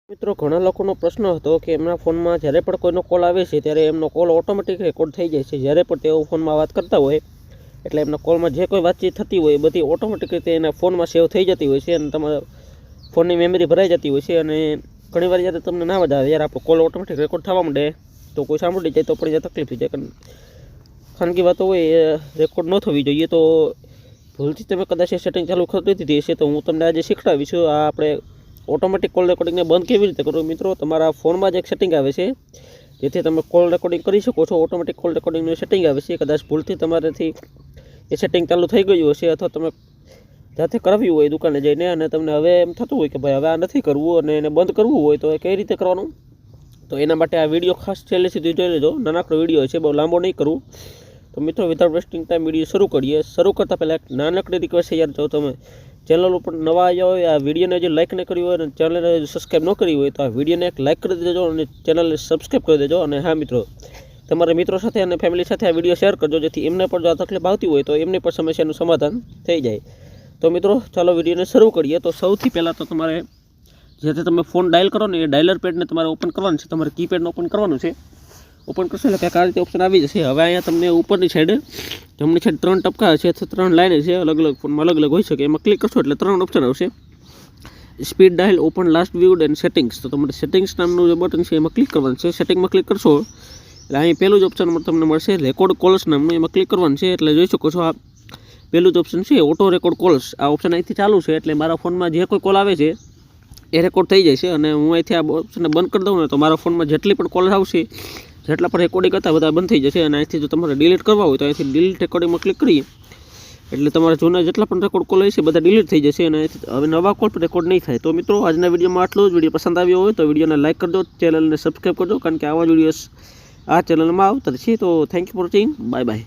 મિત્રો ઘણા લોકોનો પ્રશ્ન હતો કે એમના ફોનમાં જ્યારે પણ કોઈનો કોલ આવે છે ત્યારે એમનો કોલ ઓટોમેટિક રેકોર્ડ થઈ જાય છે। જ્યારે પણ તેઓ ફોનમાં વાત કરતા હોય એટલે એમના કોલમાં જે કોઈ વાતચીત થતી હોય બધી ઓટોમેટિક રીતે એના ફોનમાં સેવ થઈ જતી હોય છે અને તમારા ફોનની મેમરી ભરાઈ જતી હોય છે। અને ઘણીવાર જ્યારે તમને ના મજા આવે જ્યારે આપણો કોલ ઓટોમેટિક રેકોર્ડ થવા માંડે તો કોઈ સાંભળી જાય તો પણ તકલીફ થઈ જાય। ખાનગી વાતો હોય એ રેકોર્ડ ન થવી જોઈએ। તો ભૂલથી તમે કદાચ એ સેટિંગ ચાલુ કરી દીધી હશે તો હું તમને આજે શીખવાડીશું આ આપણે ઓટોમેટિક કોલ રેકોર્ડિંગને બંધ કેવી રીતે કરવું। મિત્રો તમારા ફોનમાં જ એક સેટિંગ આવે છે જેથી તમે કોલ રેકોર્ડિંગ કરી શકો છો। ઓટોમેટિક કોલ રેકોર્ડિંગનું સેટિંગ આવે છે, કદાચ ભૂલથી તમારાથી એ સેટિંગ ચાલુ થઈ ગયું હશે અથવા તમે જાતે કરાવ્યું હોય દુકાને જઈને અને તમને હવે એમ થતું હોય કે ભાઈ હવે આ નથી કરવું અને એને બંધ કરવું હોય તો એ કઈ રીતે કરવાનું, તો એના માટે આ વિડીયો ખાસ છેલ્લે સુધી જોઈ લેજો। નાનકડો વિડીયો છે, બહુ લાંબો નહીં કરવું। તો મિત્રો વિધાઉટ વેસ્ટિંગ ટાઈમ વિડીયો શરૂ કરીએ। શરૂ કરતાં પહેલાં એક નાનકડી રિક્વેસ્ટ છે યાર, જો તમે ચેનલ ઉપર નવા આવ્યા હોય આ વિડીયોને હજી લાઇક ન કરી હોય અને ચેનલને સબસ્ક્રાઈબ ન કરી હોય તો આ વિડીયોને એક લાઇક કરી દેજો અને ચેનલને સબસ્ક્રાઈબ કરી દેજો। અને હા મિત્રો, તમારા મિત્રો સાથે અને ફેમિલી સાથે આ વિડીયો શેર કરજો જેથી એમને પણ જો આ તકલીફ આવતી હોય તો એમની પણ સમસ્યાનું સમાધાન થઈ જાય। તો મિત્રો ચાલો વિડીયોને શરૂ કરીએ। તો સૌથી પહેલાં તો તમારે જેથી તમે ફોન ડાયલ કરો ને એ ડાયલર પેડને તમારે ઓપન કરવાનું છે, તમારે કીપેડને ઓપન કરવાનું છે। ઓપન કરશો એટલે કંઈક આ રીતે ઓપ્શન આવી જશે। હવે અહીંયા તમને ઉપરની સાઈડ જમણી સાઈડ 3 ટપકા છે, 3 લાઈન છે, અલગ અલગ ફોનમાં અલગ અલગ હોઈ શકે। એમાં ક્લિક કરશો એટલે 3 ઓપ્શન આવશે, speed dial, open last viewed and settings. તો તમારે સેટિંગ્સ નામનું જે બટન છે એમાં ક્લિક કરવાનું છે। સેટિંગમાં ક્લિક કરશો એટલે અહીં પહેલું જ ઓપ્શન તમને મળશે રેકોર્ડ કોલ્સ નામનું, એમાં ક્લિક કરવાનું છે। એટલે જોઈ શકો છો આ પહેલું જ ઓપ્શન છે ઓટો રેકોર્ડ કોલ્સ। આ ઓપ્શન અહીંથી ચાલુ છે એટલે મારા ફોનમાં જે કોઈ કોલ આવે છે એ રેકોર્ડ થઈ જાય છે અને હું અહીંથી આ ઓપ્શનને બંધ કરી દઉં ને તો મારા ફોનમાં જેટલી પણ કોલ આવશે, જેટલા પણ રેકોર્ડિંગ હતા બધા બંધ થઈ જશે। અને અહીંથી જો તમારે ડિલીટ કરવા હોય તો અહીંથી ડિલીટ રેકોર્ડિંગમાં ક્લિક કરીએ એટલે તમારા જૂના જેટલા પણ રેકોર્ડ કોલ હશે બધા ડિલીટ થઈ જશે અને હવે નવા કોલ પણ રેકોર્ડ નહીં થાય। તો મિત્રો આજના વિડીયોમાં આટલું જ। વિડીયો પસંદ આવ્યો હોય તો વિડીયોને લાઇક કરજો, ચેનલને સબસ્ક્રાઈબ કરજો, કારણ કે આવા વિડીયોઝ આ ચેનલમાં આવતા છે। તો thank you for watching, bye bye.